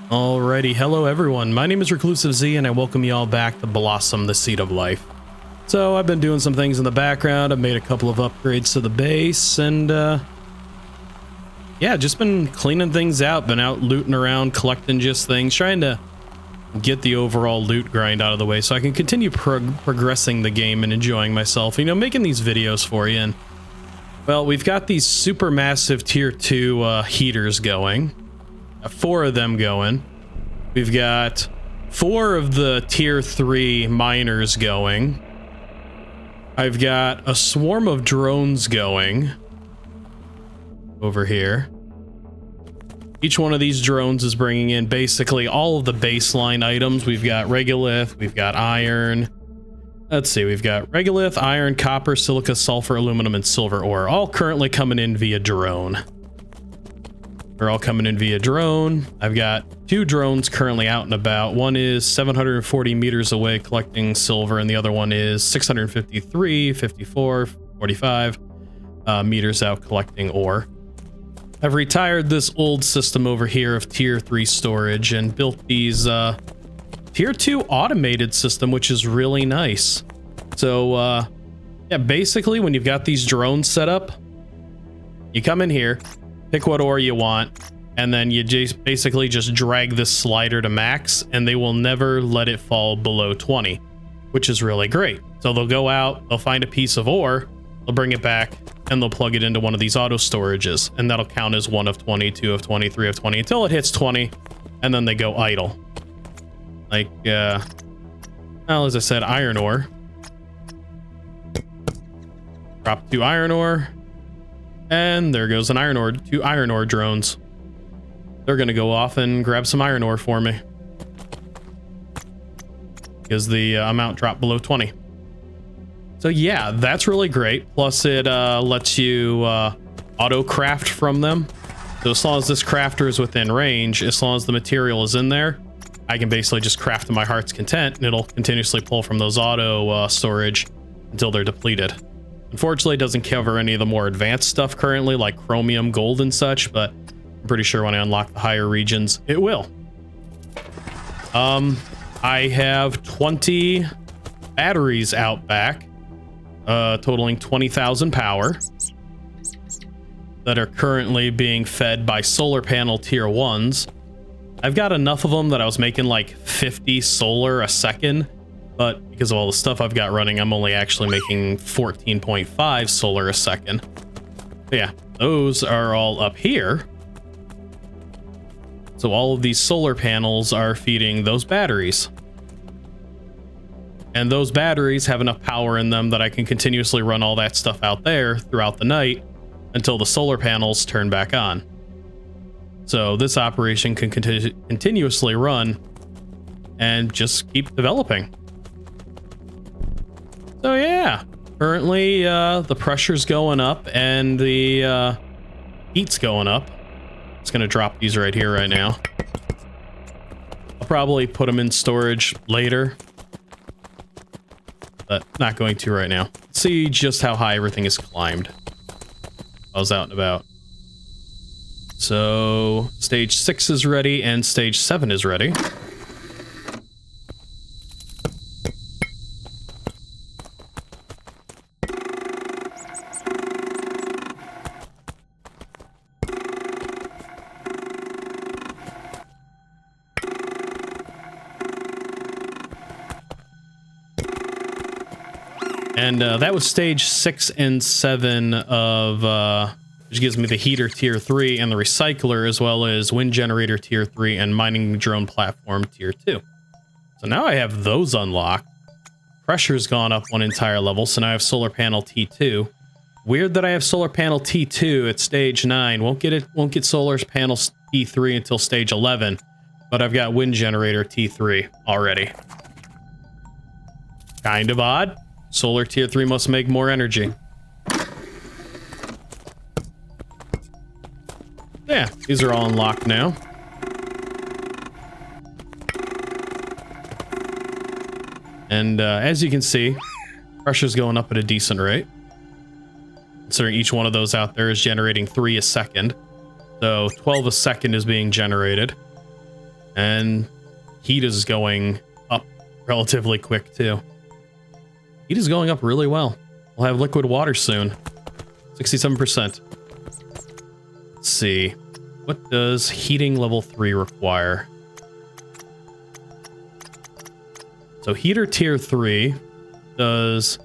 Alrighty, hello everyone. My name is ReclusiveZ and I welcome you all back to Blossom, the Seed of Life. So I've been doing some things in the background. I've made a couple of upgrades to the base and yeah, just been cleaning things out. Been out looting around, collecting just things, trying to get the overall loot grind out of the way so I can continue progressing the game and enjoying myself, you know, making these videos for you. And well, we've got these super massive tier 2 heaters going. 4 of them going. We've got 4 of the tier 3 miners going. I've got a swarm of drones going over here. Each one of these drones is bringing in basically all of the baseline items. We've got regolith, we've got iron. Let's see, we've got regolith, iron, copper, silica, sulfur, aluminum, and silver ore, all currently coming in via drone. They're all coming in via drone. I've got 2 drones currently out and about. One is 740 meters away collecting silver, and the other one is 653, 54, 45 meters out collecting ore. I've retired this old system over here of tier 3 storage and built these tier 2 automated system, which is really nice. So yeah, basically when you've got these drones set up, you come in here, pick what ore you want, and then you just basically just drag this slider to max, and they will never let it fall below 20, which is really great. So they'll go out, they'll find a piece of ore, they'll bring it back, and they'll plug it into one of these auto storages, and that'll count as 1 of 20, 2 of 20, 3 of 20, until it hits 20, and then they go idle. Like, well, as I said, iron ore. Drop 2 iron ore. And there goes an iron ore, 2 iron ore drones. They're gonna go off and grab some iron ore for me, because the amount dropped below 20. So yeah, that's really great. Plus it lets you auto craft from them. So as long as this crafter is within range, as long as the material is in there, I can basically just craft to my heart's content, and it'll continuously pull from those auto storage until they're depleted. Unfortunately, it doesn't cover any of the more advanced stuff currently, like chromium, gold, and such, but I'm pretty sure when I unlock the higher regions, it will. I have 20 batteries out back, totaling 20,000 power, that are currently being fed by solar panel tier 1s. I've got enough of them that I was making like 50 solar a second, but because of all the stuff I've got running, I'm only actually making 14.5 solar a second. But yeah, those are all up here. So all of these solar panels are feeding those batteries. And those batteries have enough power in them that I can continuously run all that stuff out there throughout the night until the solar panels turn back on. So this operation can continuously run and just keep developing. So yeah, currently the pressure's going up and the heat's going up. It's gonna drop these right here right now. I'll probably put them in storage later, but not going to right now. Let's see just how high everything is climbed. I was out and about. So stage 6 is ready and stage 7 is ready. And that was stage 6 and 7 of, which gives me the heater tier 3 and the recycler, as well as wind generator tier 3 and mining drone platform tier 2. So now I have those unlocked. Pressure's gone up 1 entire level, so now I have solar panel T2. Weird that I have solar panel T2 at stage 9. Won't get solar panel T3 until stage 11, but I've got wind generator T3 already. Kind of odd. Solar tier 3 must make more energy. Yeah, these are all unlocked now. And as you can see, pressure's going up at a decent rate. Considering each one of those out there is generating 3 a second. So 12 a second is being generated. And heat is going up relatively quick too. Heat is going up really well. We'll have liquid water soon. 67%. Let's see. What does heating level 3 require? So heater tier 3 does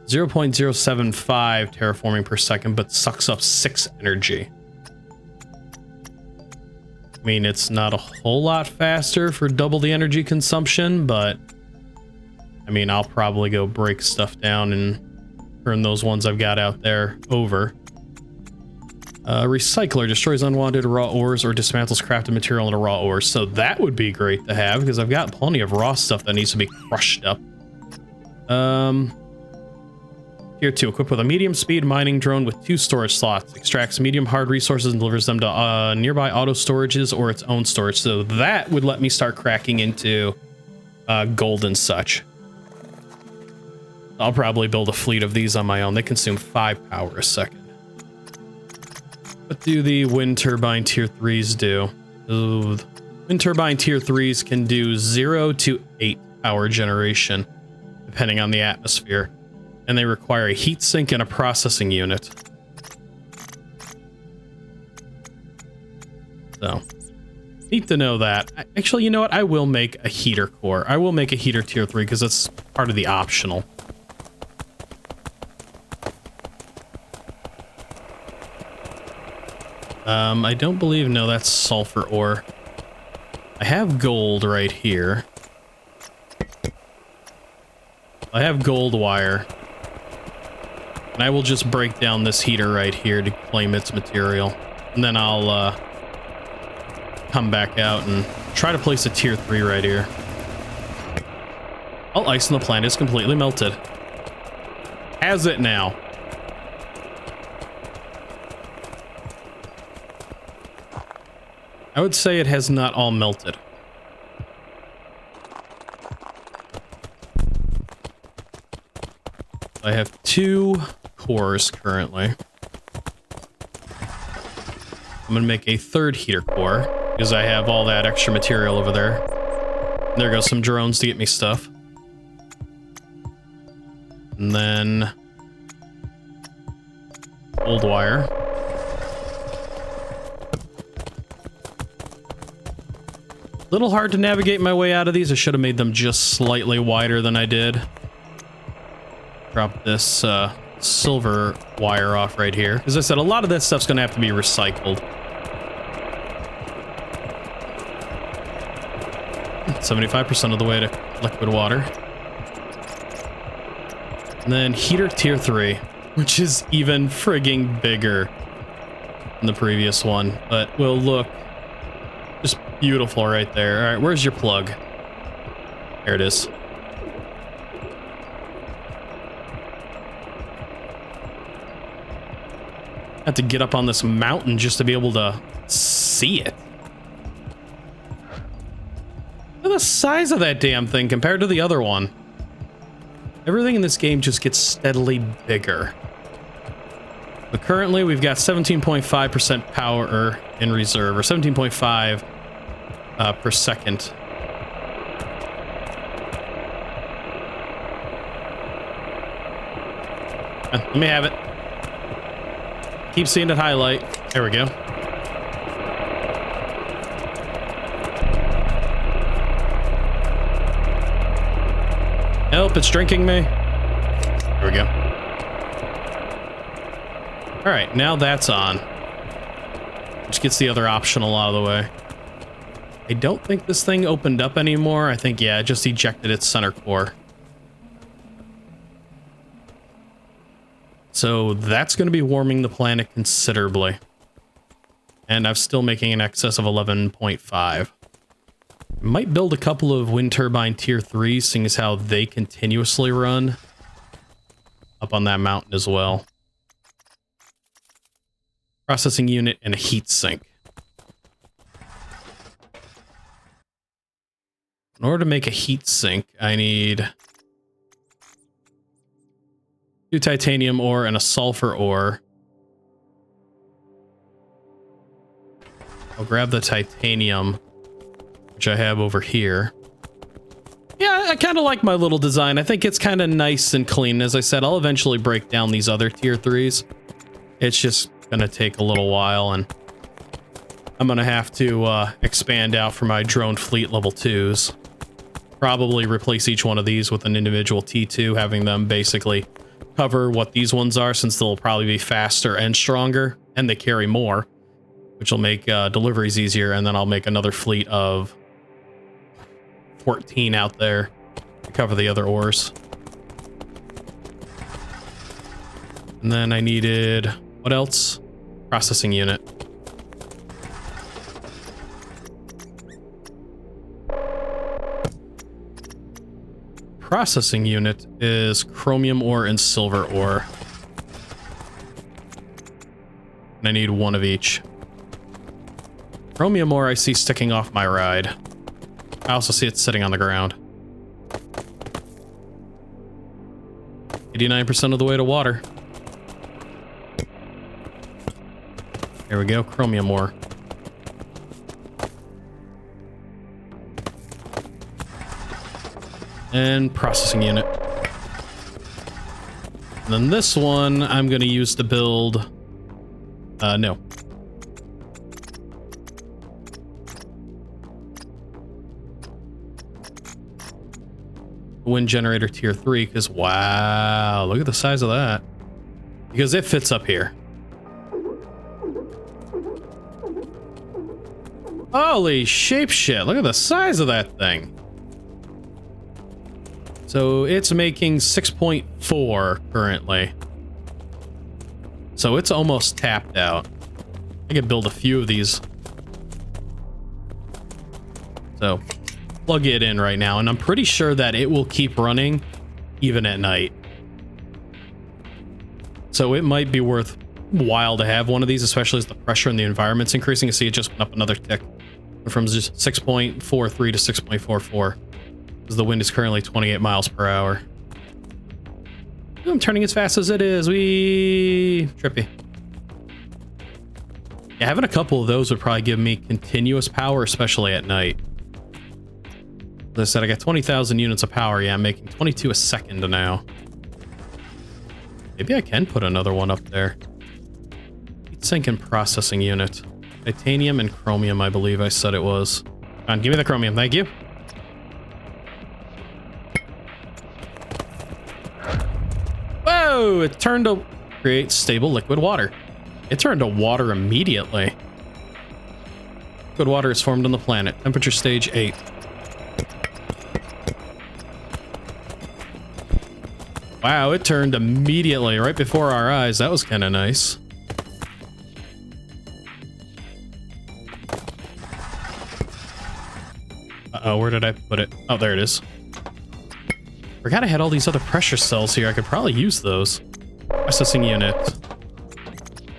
0.075 terraforming per second, but sucks up 6 energy. I mean, it's not a whole lot faster for double the energy consumption, but I mean, I'll probably go break stuff down and turn those ones I've got out there over. Recycler destroys unwanted raw ores or dismantles crafted material into raw ores. So that would be great to have because I've got plenty of raw stuff that needs to be crushed up. Tier 2, equipped with a medium speed mining drone with 2 storage slots. Extracts medium hard resources and delivers them to nearby auto storages or its own storage. So that would let me start cracking into gold and such. I'll probably build a fleet of these on my own. They consume 5 power a second. What do the wind turbine tier 3s do? Ooh, wind turbine tier 3s can do 0 to 8 power generation, depending on the atmosphere. And they require a heat sink and a processing unit. So, neat to know that. Actually, you know what? I will make a heater core. I will make a heater tier 3 because that's part of the optional. I don't believe, no, that's sulfur ore. I have gold right here. I have gold wire. And I will just break down this heater right here to claim its material. And then I'll come back out and try to place a tier 3 right here. All ice on the planet is completely melted. Has it now? I would say it has not all melted. I have 2 cores currently. I'm gonna make a 3rd heater core because I have all that extra material over there. There goes some drones to get me stuff. And then gold wire. Little hard to navigate my way out of these. I should have made them just slightly wider than I did. Drop this silver wire off right here. As I said, a lot of this stuff's gonna have to be recycled. 75% of the way to liquid water. And then heater tier 3, which is even frigging bigger than the previous one, but will look just beautiful right there. All right, where's your plug? There it is. Have to get up on this mountain just to be able to see it. Look at the size of that damn thing compared to the other one. Everything in this game just gets steadily bigger. But currently we've got 17.5% power in reserve, or 17.5 per second. Let me have it. Keep seeing it highlight. There we go. Help, it's drinking me. There we go. All right, now that's on. Which gets the other optional out of the way. I don't think this thing opened up anymore. I think, yeah, it just ejected its center core. So that's going to be warming the planet considerably. And I'm still making an excess of 11.5. Might build a couple of wind turbine tier 3s, seeing as how they continuously run up on that mountain as well. Processing unit and a heat sink. In order to make a heat sink, I need 2 titanium ore and a sulfur ore. I'll grab the titanium. which I have over here. Yeah, I kind of like my little design. I think it's kind of nice and clean. As I said, I'll eventually break down these other tier 3s. It's just going to take a little while, and I'm going to have to expand out for my drone fleet level 2s. Probably replace each one of these with an individual T2, having them basically cover what these ones are, since they'll probably be faster and stronger, and they carry more, which will make deliveries easier. And then I'll make another fleet of 14 out there to cover the other ores. And then I needed, what else? Processing unit. Processing unit is chromium ore and silver ore. And I need one of each. Chromium ore I see sticking off my ride. I also see it sitting on the ground. 89% of the way to water. There we go, chromium ore. And processing unit. And then this one I'm going to use to build... no. Wind generator tier 3, because wow, look at the size of that. Because it fits up here. Holy shape shit, look at the size of that thing. So it's making 6.4 currently. So it's almost tapped out. I could build a few of these. So plug it in right now, and I'm pretty sure that it will keep running even at night. So it might be worthwhile to have one of these, especially as the pressure in the environment's increasing. You see it just went up another tick from just 6.43 to 6.44, because the wind is currently 28 miles per hour. I'm turning as fast as it is. Wee trippy. Yeah, having a couple of those would probably give me continuous power, especially at night. As I said, I got 20,000 units of power. Yeah, I'm making 22 a second now. Maybe I can put another one up there. Heat sink and processing unit. Titanium and chromium, I believe I said it was. Come on, give me the chromium, thank you. Whoa, it turned to create stable liquid water. It turned to water immediately. Liquid water is formed on the planet. Temperature stage 8. Wow, it turned immediately right before our eyes. That was kind of nice. Uh-oh, where did I put it? Oh, there it is. Forgot I had all these other pressure cells here. I could probably use those. Processing unit.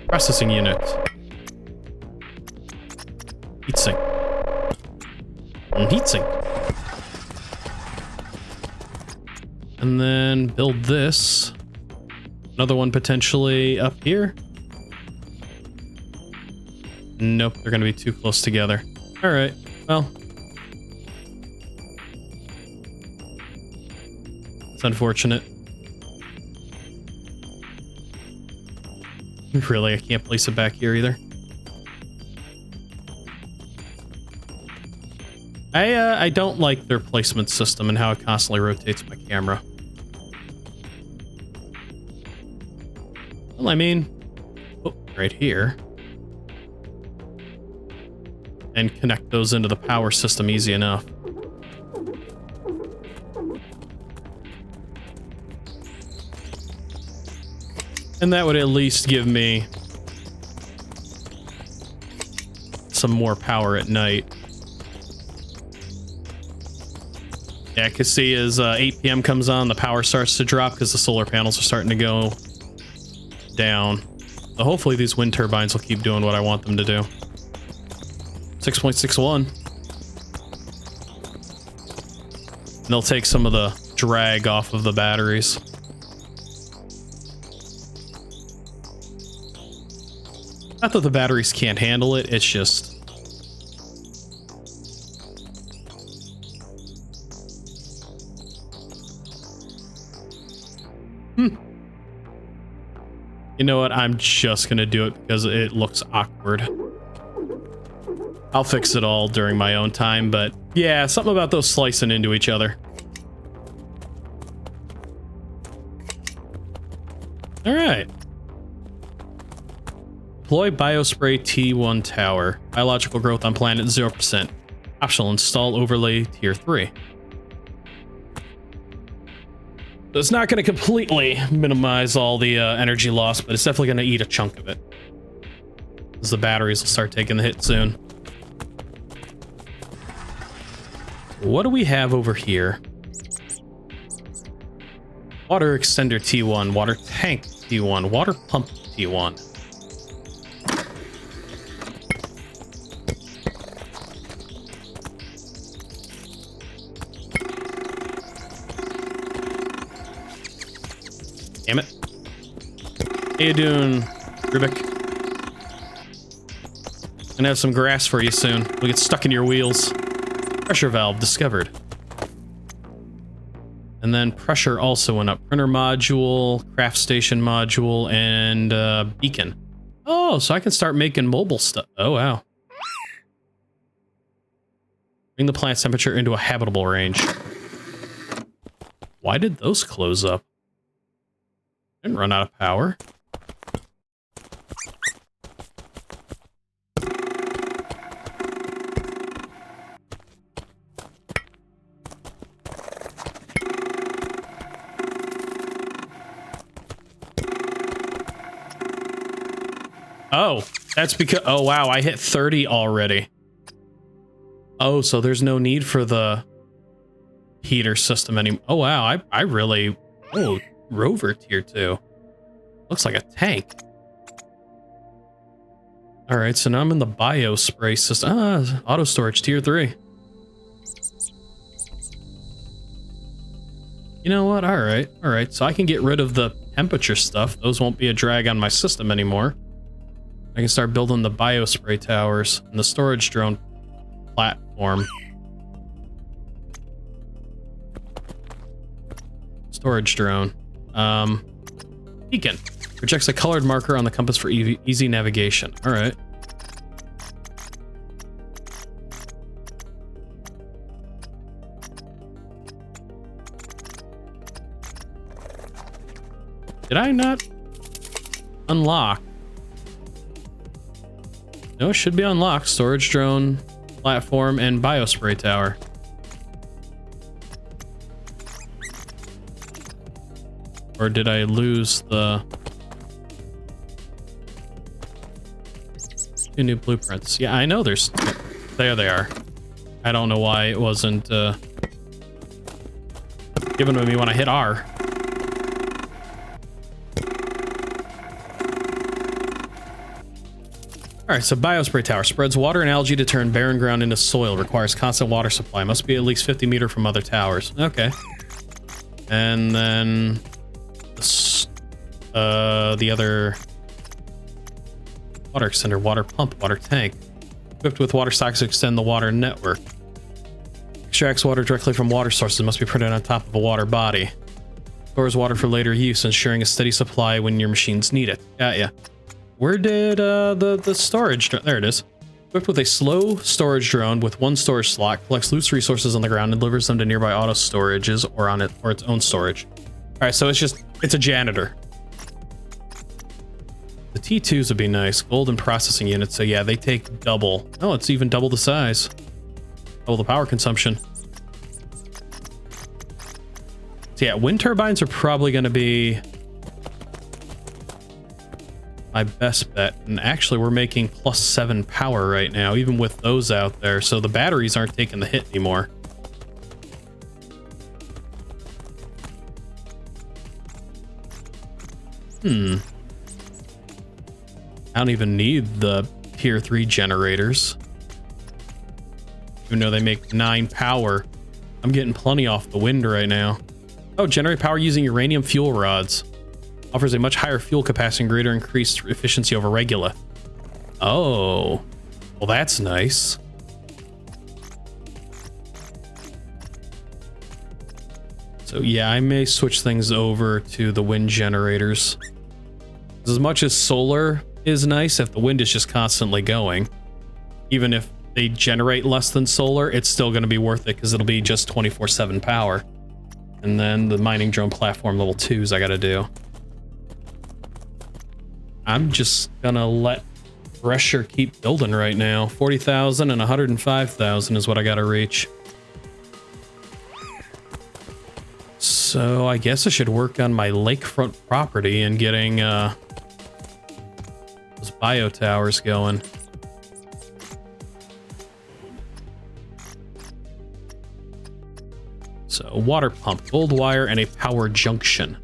Processing unit. Heatsink. Heatsink. And then build this. Another one potentially up here. Nope, they're going to be too close together. All right, well. It's unfortunate. Really, I can't place it back here either. I don't like their placement system and how it constantly rotates my camera. Well, I mean, oh, right here. And connect those into the power system easy enough. And that would at least give me some more power at night. Yeah, I can see as 8 p.m. comes on, the power starts to drop because the solar panels are starting to go down. So hopefully these wind turbines will keep doing what I want them to do. 6.61. And they'll take some of the drag off of the batteries. Not that the batteries can't handle it, it's just... You know what? I'm just gonna do it because it looks awkward. I'll fix it all during my own time, but yeah, something about those slicing into each other. All right. Deploy Biospray T1 Tower. Biological growth on planet 0%. Optional install overlay tier 3. So it's not going to completely minimize all the energy loss, but it's definitely going to eat a chunk of it. As the batteries will start taking the hit soon. What do we have over here? Water extender T1, water tank T1, water pump T1. Damn it. How you doing, Rubik? Gonna have some grass for you soon. We'll get stuck in your wheels. Pressure valve discovered. And then pressure also went up. Printer module, craft station module, and beacon. Oh, so I can start making mobile stuff. Oh, wow. Bring the plant's temperature into a habitable range. Why did those close up? Didn't run out of power. Oh, that's because, oh wow, I hit 30 already. Oh, so there's no need for the heater system anymore. Oh wow, I really, oh, rover tier 2. Looks like a tank. All right, so now I'm in the biospray system. Ah, auto storage tier 3. You know what? All right. So I can get rid of the temperature stuff. Those won't be a drag on my system anymore. I can start building the biospray towers and the storage drone platform. Storage drone. Beacon. Projects a colored marker on the compass for easy navigation. All right. Did I not unlock? No, it should be unlocked. Storage drone, platform, and biospray tower. Or did I lose the 2 new blueprints? Yeah, I know there's... There they are. I don't know why it wasn't given to me when I hit R. Alright, so biospray tower. Spreads water and algae to turn barren ground into soil. Requires constant water supply. Must be at least 50 meters from other towers. Okay. And then... the other... Water extender, water pump, water tank. Equipped with water stocks to extend the water network. Extracts water directly from water sources. Must be printed on top of a water body. Stores water for later use, ensuring a steady supply when your machines need it. Got ya. Where did the storage... There it is. Equipped with a slow storage drone with 1 storage slot, collects loose resources on the ground and delivers them to nearby auto storages or its own storage. All right, so it's a janitor. The T2s would be nice. Golden processing units. So yeah, they take double. Oh, it's even double the size. Double the power consumption. So yeah, wind turbines are probably going to be my best bet. And actually, we're making +7 power right now, even with those out there. So the batteries aren't taking the hit anymore. I don't even need the tier 3 generators. Even though they make 9 power, I'm getting plenty off the wind right now. Oh, generate power using uranium fuel rods. Offers a much higher fuel capacity and greater increased efficiency over regolith. Oh, well that's nice. So yeah, I may switch things over to the wind generators. As much as solar is nice, if the wind is just constantly going, even if they generate less than solar, it's still going to be worth it because it'll be just 24/7 power. And then the mining drone platform level 2s I got to do. I'm just going to let pressure keep building right now. 40,000 and 105,000 is what I got to reach. So I guess I should work on my lakefront property and getting those bio towers going. So water pump, gold wire, and a power junction.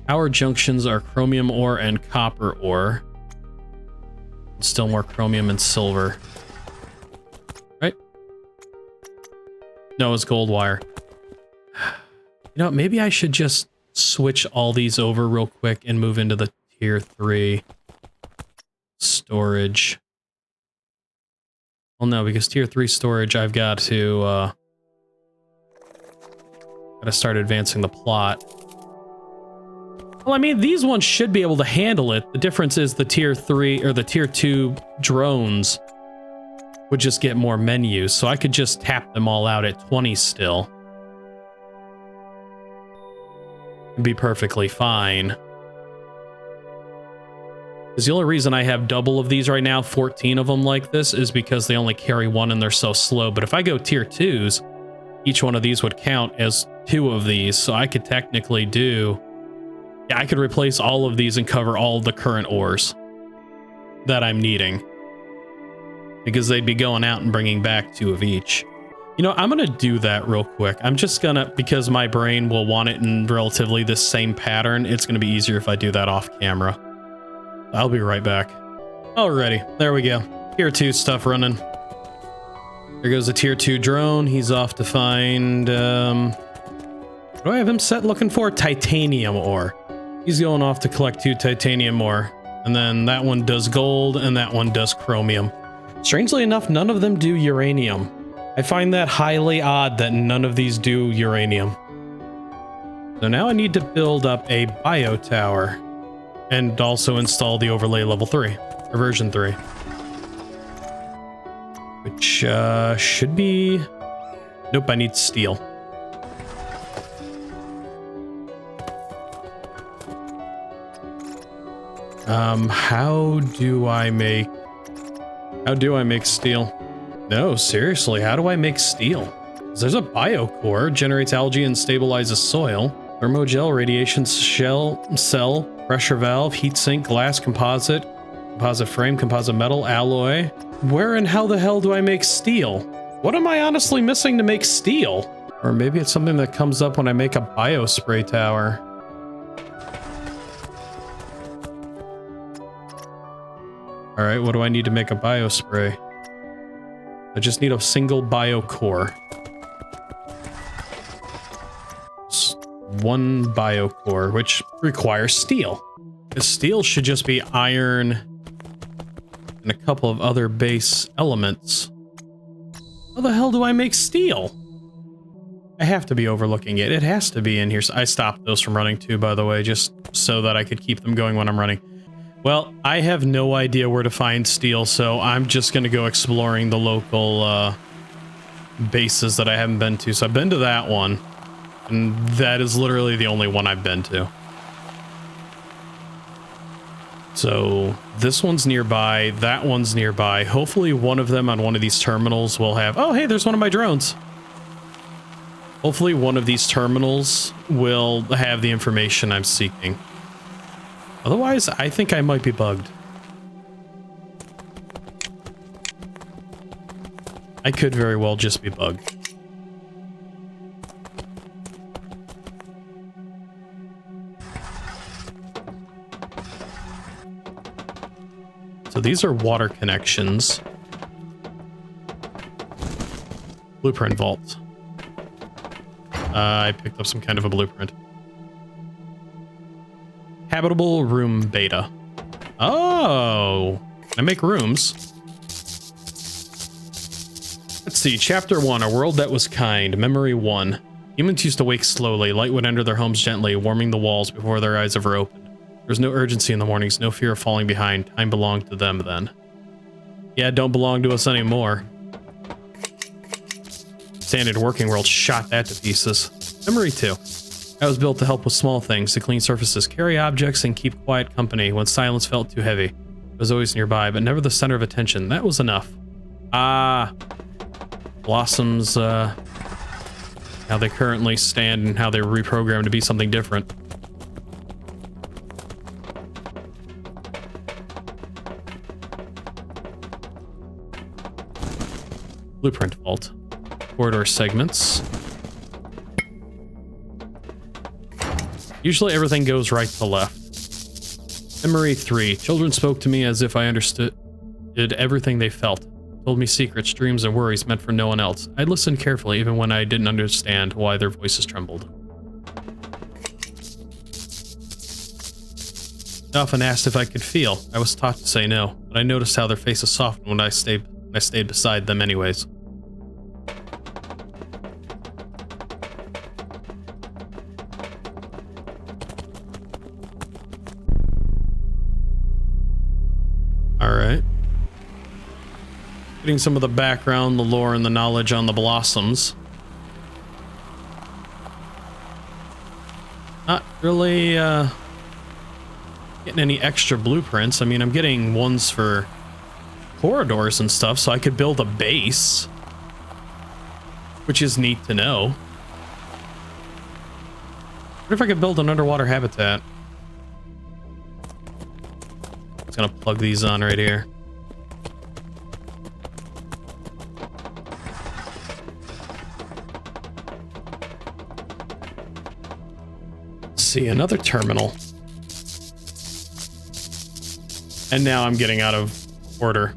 Power junctions are chromium ore and copper ore. Still more chromium and silver. Right? No, it's gold wire. You know, maybe I should just switch all these over real quick and move into the tier 3 storage. Well, no, because tier 3 storage, I've got to start advancing the plot. Well, I mean, these ones should be able to handle it. The difference is the tier 3 or the tier 2 drones would just get more menus, so I could just tap them all out at 20 still. It'd be perfectly fine. Because the only reason I have double of these right now, 14 of them like this, is because they only carry one and they're so slow. But if I go tier 2s, each one of these would count as 2 of these. So I could technically do... Yeah, I could replace all of these and cover all of the current ores that I'm needing. Because they'd be going out and bringing back 2 of each. You know, I'm going to do that real quick. I'm just going to, because my brain will want it in relatively this same pattern, it's going to be easier if I do that off camera. I'll be right back. Alrighty, there we go. Tier 2 stuff running. There goes a tier 2 drone. He's off to find, what do I have him set looking for? Titanium ore. He's going off to collect 2 titanium ore. And then that one does gold and that one does chromium. Strangely enough, none of them do uranium. I find that highly odd that none of these do uranium. So now I need to build up a bio tower. And also install the overlay level 3, or version 3. Which should be... Nope, I need steel. How do I make steel? No, seriously, how do I make steel? There's a biocore, generates algae and stabilizes soil. Thermogel, radiation cell, pressure valve, heatsink, glass, composite frame, composite metal, alloy. Where and how the hell do I make steel? What am I honestly missing to make steel? Or maybe it's something that comes up when I make a biospray tower. All right, what do I need to make a biospray? I just need a single biocore. One biocore, which requires steel. The steel should just be iron and a couple of other base elements. How the hell do I make steel? I have to be overlooking it. It has to be in here. So I stopped those from running too, by the way, just so that I could keep them going when I'm running. Well, I have no idea where to find steel, so I'm just going to go exploring the local bases that I haven't been to. So I've been to that one, and that is literally the only one I've been to. So this one's nearby, that one's nearby. Hopefully one of them on one of these terminals will have... Oh, hey, there's one of my drones. Hopefully one of these terminals will have the information I'm seeking. Otherwise, I think I might be bugged. I could very well just be bugged. So these are water connections. Blueprint vault. I picked up some kind of a blueprint. Habitable room beta. Oh, I make rooms. Let's see. Chapter 1, A World That Was Kind. Memory 1. Humans used to wake slowly. Light would enter their homes gently, warming the walls before their eyes ever opened. There was no urgency in the mornings, no fear of falling behind. Time belonged to them then. Yeah, it don't belong to us anymore. Standard working world shot that to pieces. Memory 2. I was built to help with small things, to clean surfaces, carry objects, and keep quiet company when silence felt too heavy. It was always nearby, but never the center of attention. That was enough. Ah. Blossoms, how they currently stand and how they were reprogrammed to be something different. Blueprint vault. Corridor segments. Usually everything goes right to left. Memory 3. Children spoke to me as if I understood everything they felt. Told me secrets, dreams, and worries meant for no one else. I listened carefully even when I didn't understand why their voices trembled. I often asked if I could feel. I was taught to say no, but I noticed how their faces softened when I stayed beside them anyways. Alright. Getting some of the background, the lore, and the knowledge on the blossoms. Not really, getting any extra blueprints. I mean, I'm getting ones for corridors and stuff, so I could build a base. Which is neat to know. What if I could build an underwater habitat? Just gonna plug these on right here. Let's see, another terminal. And now I'm getting out of order.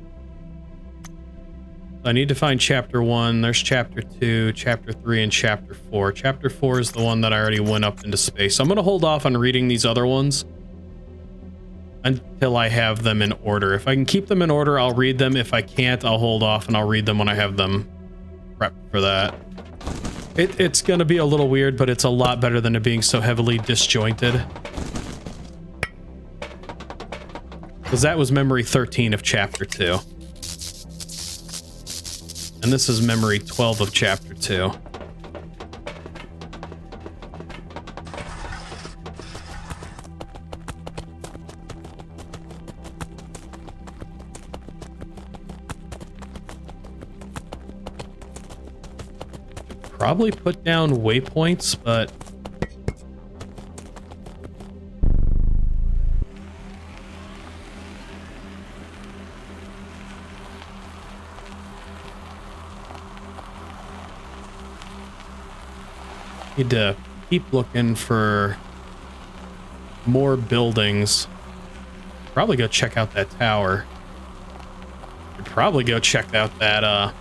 I need to find chapter 1. There's chapter 2, chapter 3, and chapter 4. Chapter 4 is the one that I already went up into space. So I'm going to hold off on reading these other ones until I have them in order. If I can keep them in order, I'll read them. If I can't, I'll hold off and I'll read them when I have them prepped for that. It's going to be a little weird, but it's a lot better than it being so heavily disjointed. Because that was memory 13 of chapter 2. And this is memory 12 of chapter 2. Probably put down waypoints, but need to keep looking for more buildings. Probably go check out that tower. Could probably go check out that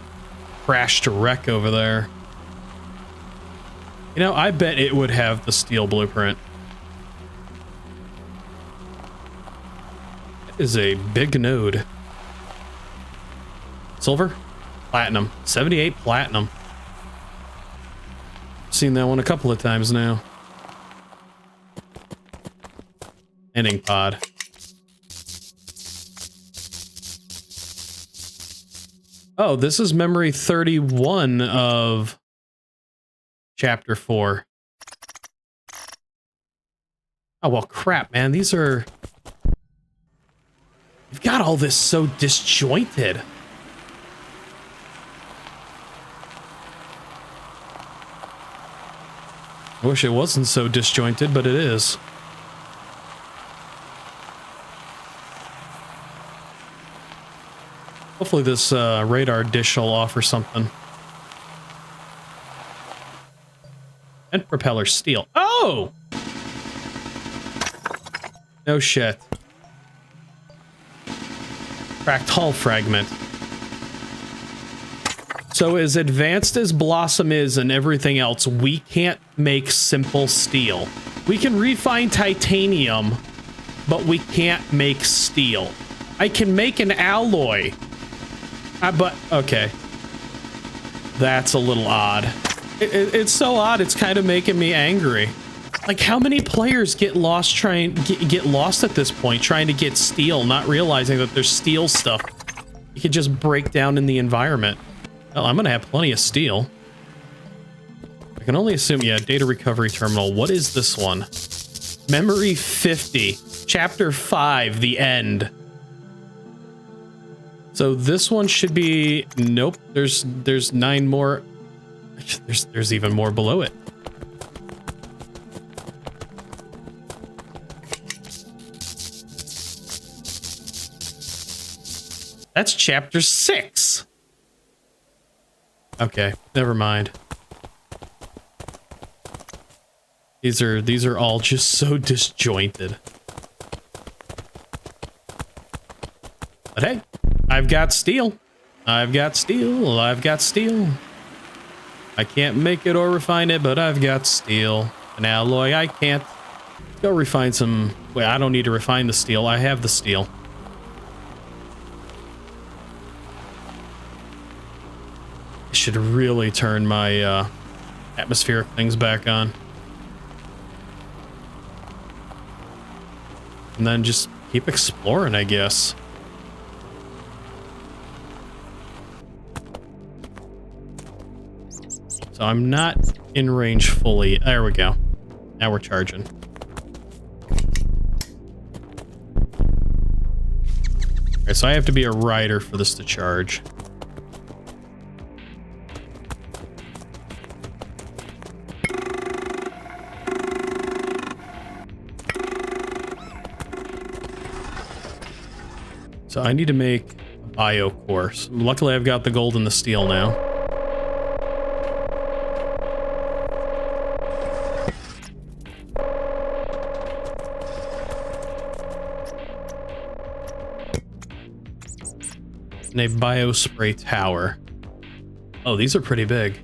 crashed wreck over there. You know, I bet it would have the steel blueprint. That is a big node. Silver? Platinum. 78 platinum. Seen that one a couple of times now. Ending pod. Oh, this is memory 31 of chapter 4. Oh, well, crap, man. These are... You've got all this so disjointed. I wish it wasn't so disjointed, but it is. Hopefully this radar dish will offer something. And propeller steel. Oh! No shit. Cracked hull fragment. So as advanced as Blossom is and everything else, we can't make simple steel. We can refine titanium, but we can't make steel. I can make an alloy. But, okay. That's a little odd. It's so odd. It's kind of making me angry. Like, how many players get lost get lost at this point trying to get steel, not realizing that there's steel stuff you could just break down in the environment? Well, I'm gonna have plenty of steel. I can only assume, yeah, data recovery terminal. What is this one? Memory 50, chapter 5, the end. So this one should be, nope, there's 9 more. There's even more below it. That's chapter 6. Okay, never mind. These are all just so disjointed. But hey, I've got steel. I've got steel. I've got steel. I can't make it or refine it, but I've got steel. An alloy, I can't. Go refine some. Wait, I don't need to refine the steel. I have the steel. I should really turn my atmospheric things back on. And then just keep exploring, I guess. So I'm not in range fully. There we go. Now we're charging. Okay, so I have to be a rider for this to charge. So I need to make a bio course. Luckily, I've got the gold and the steel now. And a bio spray tower. Oh, these are pretty big.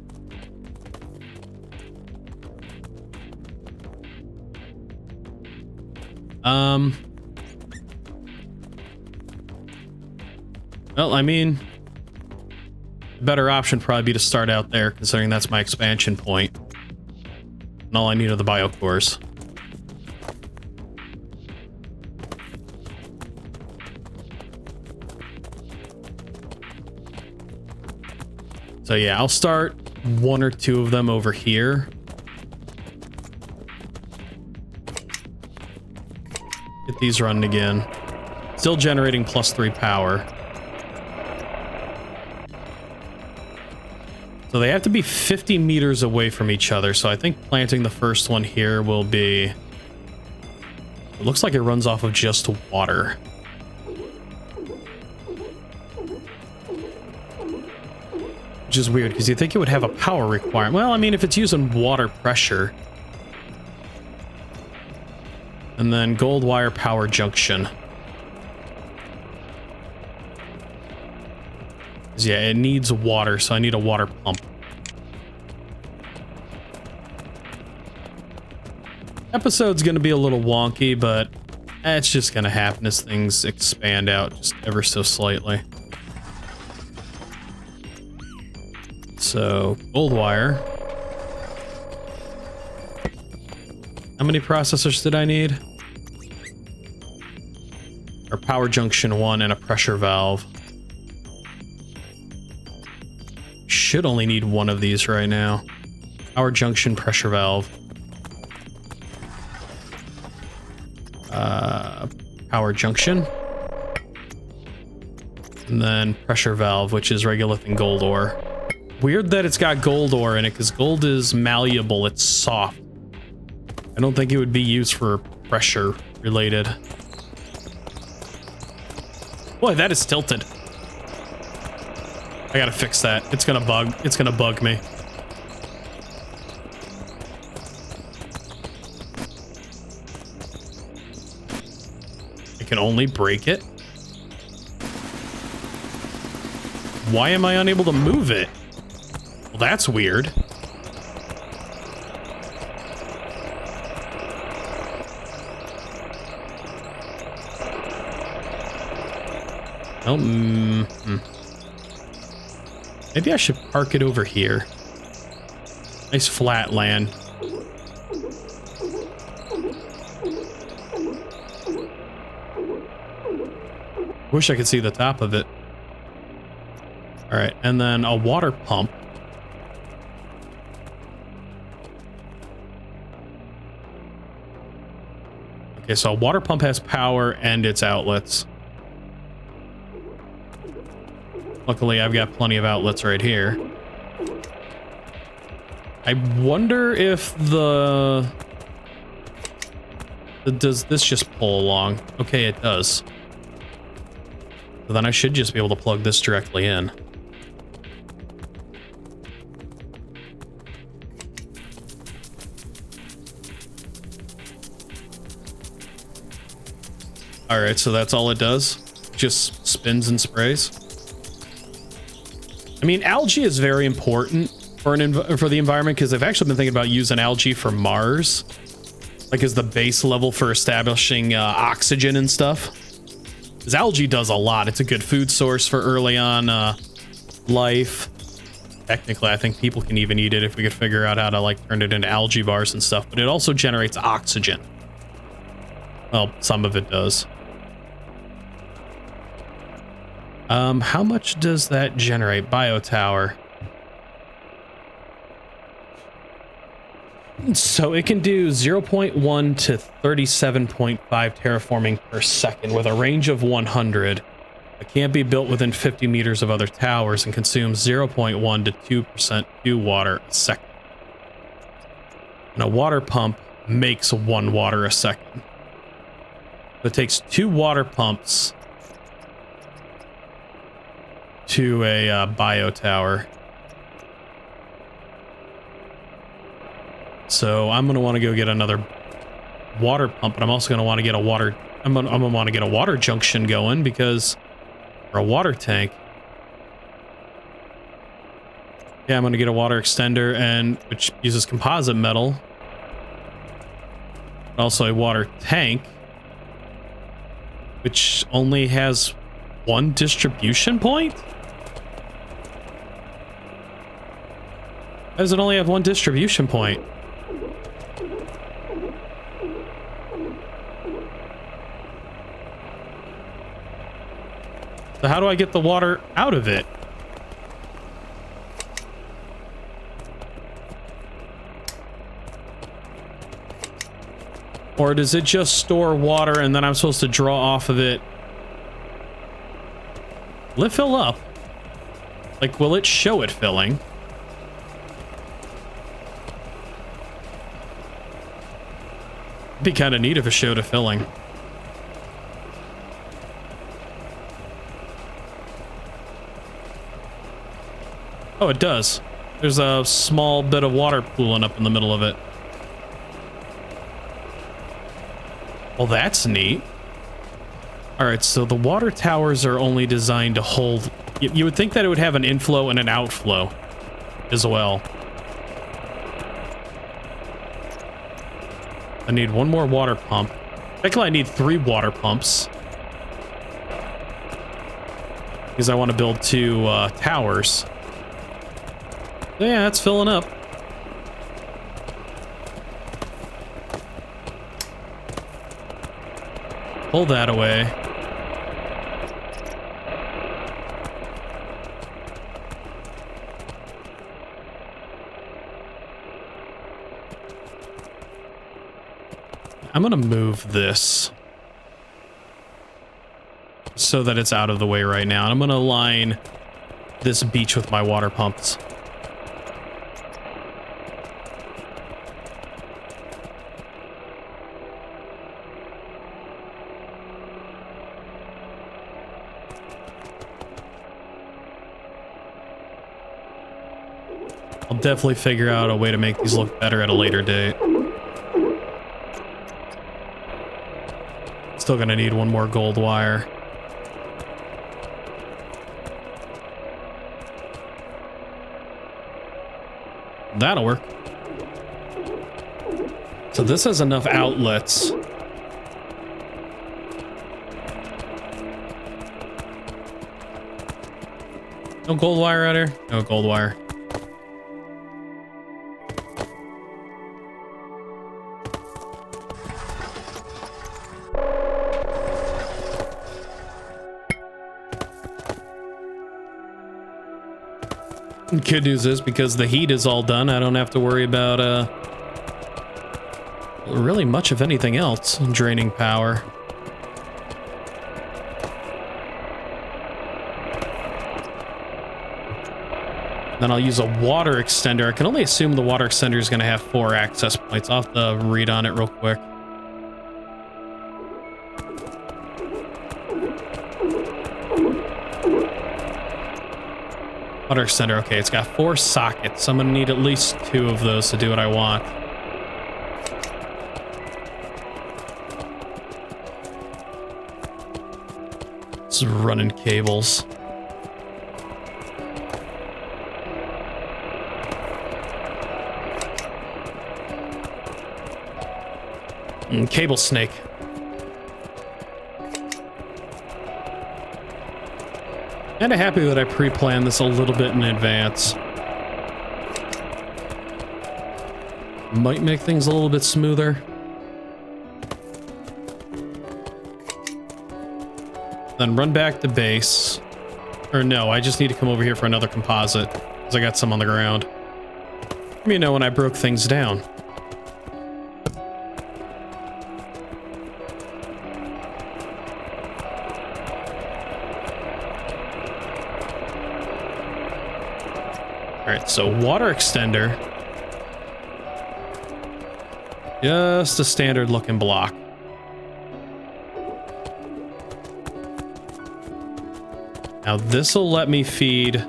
Well, I mean, the better option probably be to start out there, considering that's my expansion point. And all I need are the bio cores. So yeah, I'll start 1 or 2 of them over here. Get these running again. Still generating +3 power. So they have to be 50 meters away from each other. So I think planting the first one here will be... It looks like it runs off of just water. Which is weird, because you think it would have a power requirement. Well, I mean, if it's using water pressure. And then gold wire power junction. Yeah, it needs water, so I need a water pump. Episode's gonna be a little wonky, but it's just gonna happen as things expand out just ever so slightly. So, gold wire. How many processors did I need? Or power junction 1 and a pressure valve. Should only need 1 of these right now. Power junction, pressure valve. Power junction. And then pressure valve, which is regolith gold ore. Weird that it's got gold ore in it, because gold is malleable, it's soft. I don't think it would be used for pressure related. Boy, that is tilted. I gotta fix that. It's gonna bug me. I can only break it? Why am I unable to move it? Well, that's weird. Oh, maybe I should park it over here. Nice flat land. Wish I could see the top of it. All right, and then a water pump. Okay, so a water pump has power and its outlets. Luckily, I've got plenty of outlets right here. I wonder if does this just pull along? Okay, it does. So then I should just be able to plug this directly in. All right, so that's all it does. Just spins and sprays. I mean, algae is very important for the environment because I've actually been thinking about using algae for Mars, like as the base level for establishing oxygen and stuff. Because algae does a lot. It's a good food source for early on life. Technically, I think people can even eat it if we could figure out how to like turn it into algae bars and stuff. But it also generates oxygen. Well, some of it does. How much does that generate? Biotower. So it can do 0.1 to 37.5 terraforming per second with a range of 100. It can't be built within 50 meters of other towers and consumes 0.1 to 2% dew water a second. And a water pump makes 1 water a second. It takes 2 water pumps to a bio tower. So I'm gonna want to go get another water pump, but I'm also gonna want to get a water. I'm gonna want to get a water junction going because, or a water tank. Yeah, I'm gonna get a water extender and which uses composite metal. Also a water tank, which only has 1 distribution point. How does it only have 1 distribution point? So how do I get the water out of it? Or does it just store water and then I'm supposed to draw off of it? Will it fill up? Like, will it show it filling? It'd be kind of neat if it showed it filling. Oh, it does. There's a small bit of water pooling up in the middle of it. Well, that's neat. All right, so the water towers are only designed to hold... You would think that it would have an inflow and an outflow as well. I need 1 more water pump. Technically, I need 3 water pumps. Because I want to build 2 towers. Yeah, that's filling up. Pull that away. I'm gonna move this so that it's out of the way right now. And I'm gonna line this beach with my water pumps. I'll definitely figure out a way to make these look better at a later date. Still gonna need 1 more gold wire. That'll work. So this has enough outlets. No gold wire out here? No gold wire. Good news is, because the heat is all done, I don't have to worry about really much of anything else draining power. Then I'll use a water extender. I can only assume the water extender is going to have 4 access points. I'll have to read on it real quick. Water extender, okay, it's got 4 sockets, so I'm going to need at least 2 of those to do what I want. This is running cables. Cable snake. Kinda happy that I pre-planned this a little bit in advance. Might make things a little bit smoother. Then run back to base. Or no, I just need to come over here for another composite, because I got some on the ground. Let me know when I broke things down. Alright, so water extender. Just a standard looking block. Now this will let me feed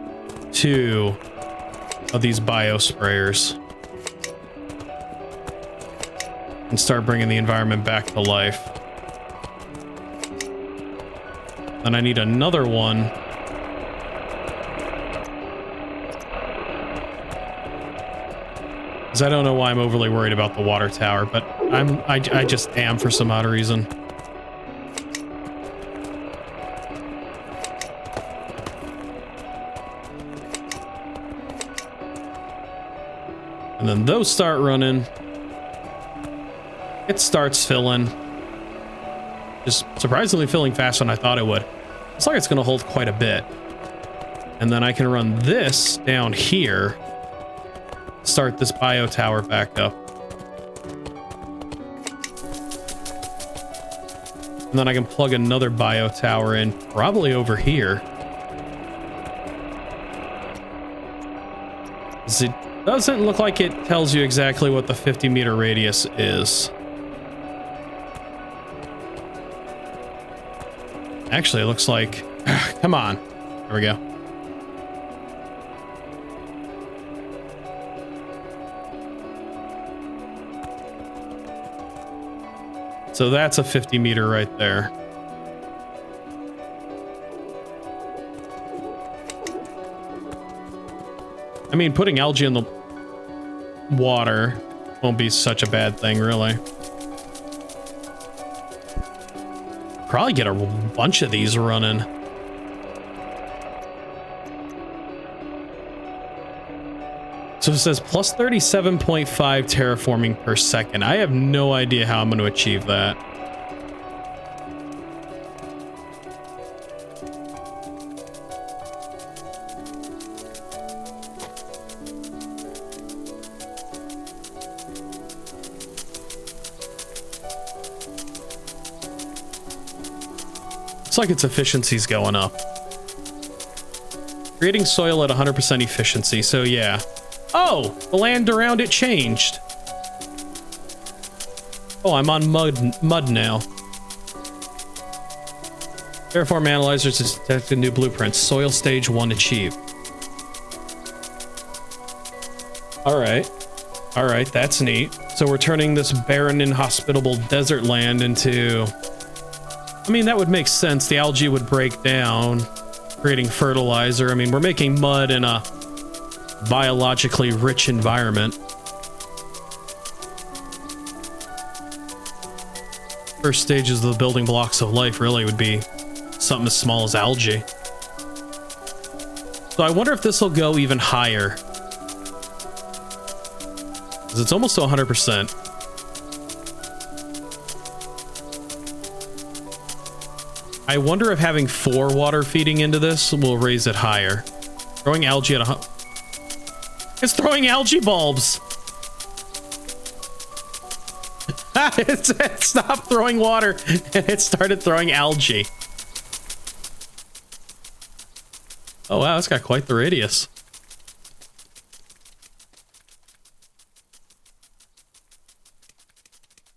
2 of these bio sprayers and start bringing the environment back to life. Then I need another one. I don't know why I'm overly worried about the water tower, but I just am for some odd reason. And then those start running. It starts filling. Just surprisingly filling faster than I thought it would. Looks like it's going to hold quite a bit. And then I can run this down here. Start this bio tower back up. And then I can plug another bio tower in, probably over here. It doesn't look like it tells you exactly what the 50-meter radius is. Actually, it looks like... Come on. There we go. So that's a 50-meter right there. I mean, putting algae in the water won't be such a bad thing, really. Probably get a bunch of these running. So it says plus 37.5 terraforming per second. I have no idea how I'm going to achieve that. Looks like its efficiency's going up. Creating soil at 100% efficiency, so yeah. Oh, the land around it changed. Oh, I'm on mud now. Terraform analyzers has detected new blueprints. Soil stage 1 achieved. Alright. Alright, that's neat. So we're turning this barren, inhospitable desert land into... I mean, that would make sense. The algae would break down, creating fertilizer. I mean, we're making mud in a biologically rich environment. First stages of the building blocks of life really would be something as small as algae. So I wonder if this will go even higher. Because it's almost to 100%. I wonder if having 4 water feeding into this will raise it higher. Growing algae at It's throwing algae bulbs. It stopped throwing water and it started throwing algae. Oh wow, it's got quite the radius.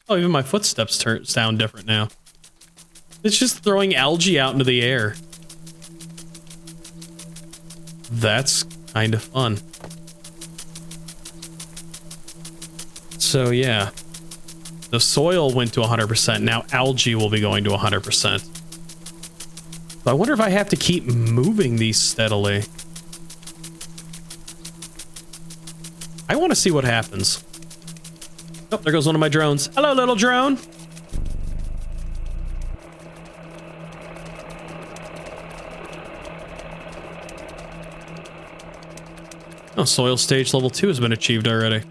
Oh, even my footsteps sound different now. It's just throwing algae out into the air. That's kind of fun. So yeah, the soil went to 100%. Now algae will be going to 100%. I wonder if I have to keep moving these steadily. I want to see what happens. Oh, there goes one of my drones. Hello, little drone. Oh, soil stage level 2 has been achieved already.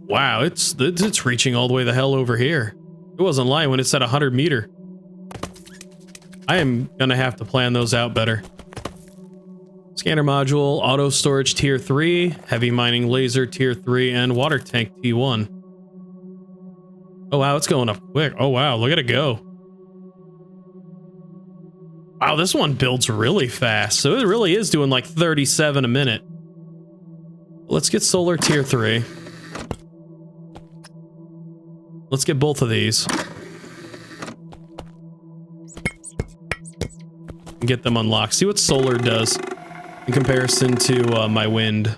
Wow, it's reaching all the way the hell over here. It wasn't lying when it said 100 meter. I am gonna have to plan those out better. Scanner module, auto storage tier 3, heavy mining laser tier 3, and water tank T1. Oh wow, it's going up quick. Oh wow, look at it go. Wow, this one builds really fast. So it really is doing like 37 a minute. Let's get solar tier 3. Let's get both of these. And get them unlocked. See what solar does in comparison to my wind.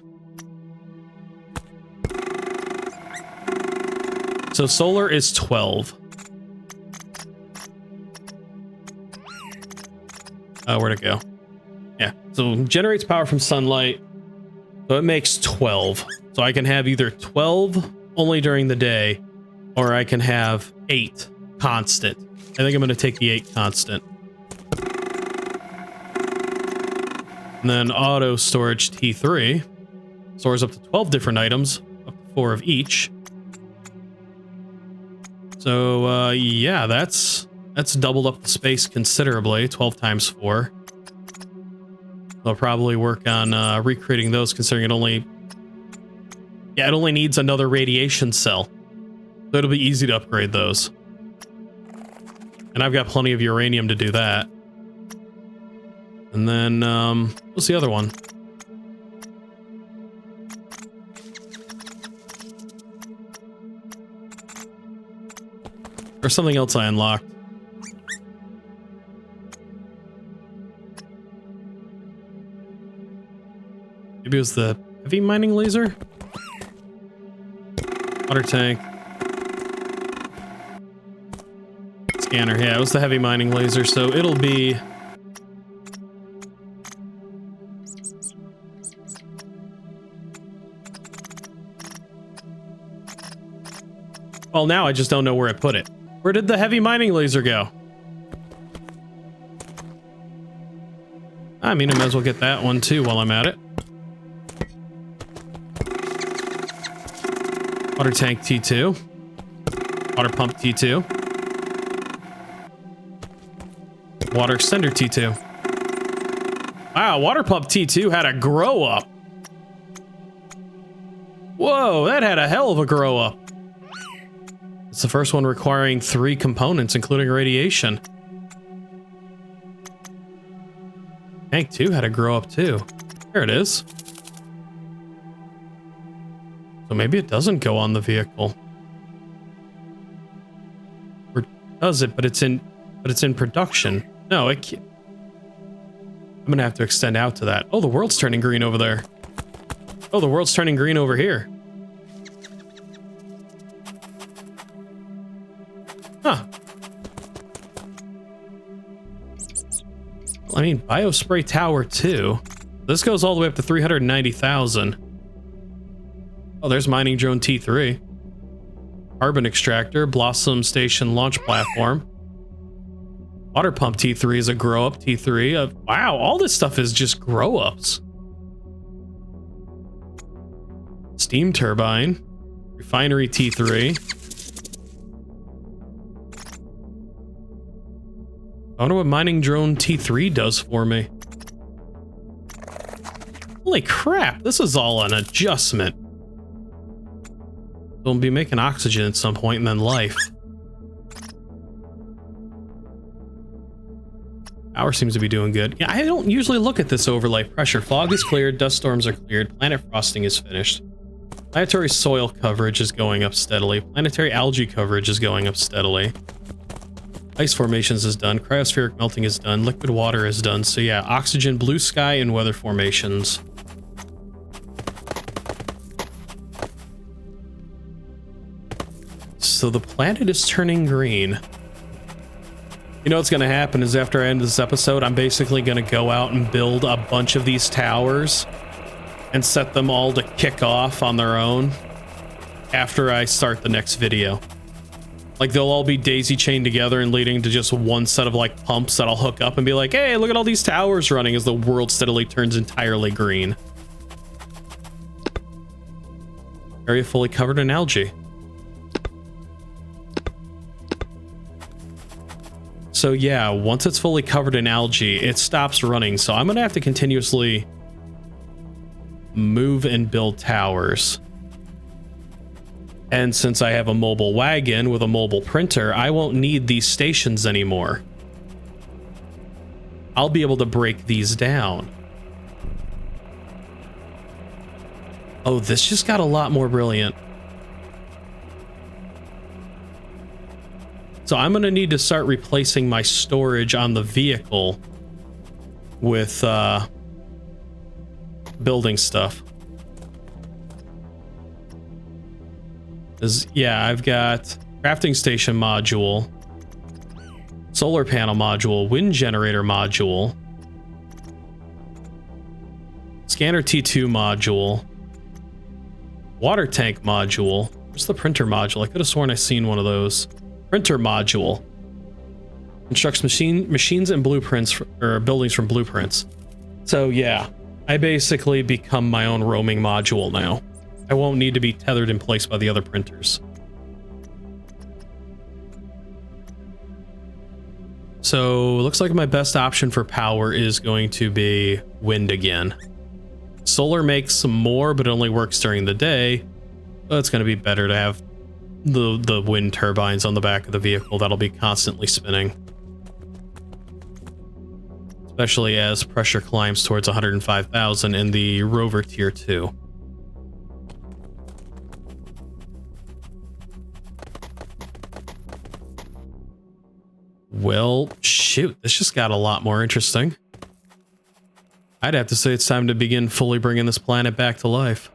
So solar is 12. Where'd it go? Yeah, so generates power from sunlight. So it makes 12. So I can have either 12 only during the day, or I can have 8 constant. I think I'm going to take the 8 constant. And then auto storage T3 stores up to 12 different items, up to 4 of each. So yeah, that's doubled up the space considerably. 12 times 4. I'll probably work on recreating those, considering it only needs another radiation cell. So it'll be easy to upgrade those. And I've got plenty of uranium to do that. And then, what's the other one? Or something else I unlocked. Maybe it was the heavy mining laser? Water tank. Scanner, yeah, it was the heavy mining laser, so it'll be... Well, now I just don't know where I put it. Where did the heavy mining laser go? I mean, I might as well get that one too while I'm at it. Water tank T2. Water pump T2. Water extender T2. Wow, water pump T2 had a grow up. Whoa, that had a hell of a grow up. It's the first one requiring 3 components, including radiation. Tank 2 had a grow up too. There it is. So maybe it doesn't go on the vehicle. Or does it, but it's in production. No, it can't. I'm gonna have to extend out to that. Oh, the world's turning green over there. Oh, the world's turning green over here. Huh. Well, I mean, Biospray Tower 2. This goes all the way up to 390,000. Oh, there's Mining Drone T3. Carbon Extractor, Blossom Station Launch Platform. Water Pump T3 is a grow-up T3. Wow, all this stuff is just grow-ups. Steam Turbine. Refinery T3. I wonder what Mining Drone T3 does for me. Holy crap, this is all an adjustment. We'll be making oxygen at some point and then life. Power seems to be doing good. Yeah, I don't usually look at this overlay pressure. Fog is cleared, dust storms are cleared, planet frosting is finished. Planetary soil coverage is going up steadily. Planetary algae coverage is going up steadily. Ice formations is done. Cryospheric melting is done. Liquid water is done. So yeah, oxygen, blue sky, and weather formations. So the planet is turning green. You know what's going to happen is after I end this episode, I'm basically going to go out and build a bunch of these towers and set them all to kick off on their own after I start the next video. Like, they'll all be daisy chained together and leading to just one set of, like, pumps that I'll hook up and be like, hey, look at all these towers running as the world steadily turns entirely green. Area fully covered in algae. So yeah, once it's fully covered in algae, it stops running. So I'm gonna have to continuously move and build towers. And since I have a mobile wagon with a mobile printer, I won't need these stations anymore. I'll be able to break these down. Oh, this just got a lot more brilliant. So I'm going to need to start replacing my storage on the vehicle with building stuff. Yeah, I've got crafting station module, solar panel module, wind generator module, scanner T2 module, water tank module. Where's the printer module? I could have sworn I seen one of those. Printer module constructs machines and blueprints or buildings from blueprints. So yeah, I basically become my own roaming module now. I won't need to be tethered in place by the other printers. So looks like my best option for power is going to be wind again. Solar makes some more, but it only works during the day. So it's going to be better to have the wind turbines on the back of the vehicle that'll be constantly spinning. Especially as pressure climbs towards 105,000 in the rover tier 2. Well, shoot, this just got a lot more interesting. I'd have to say it's time to begin fully bringing this planet back to life.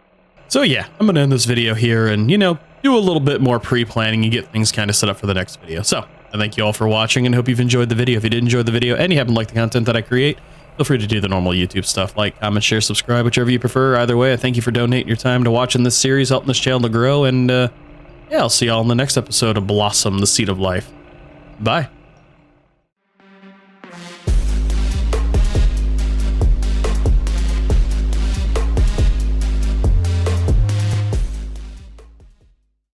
So yeah, I'm gonna end this video here and, you know, do a little bit more pre-planning and get things kind of set up for the next video. So I thank you all for watching and hope you've enjoyed the video. If you did enjoy the video and you happen to like the content that I create, feel free to do the normal YouTube stuff, like, comment, share, subscribe, whichever you prefer. Either way, I thank you for donating your time to watching this series, helping this channel to grow, and yeah, I'll see y'all in the next episode of Blossom, the Seed of Life. Bye.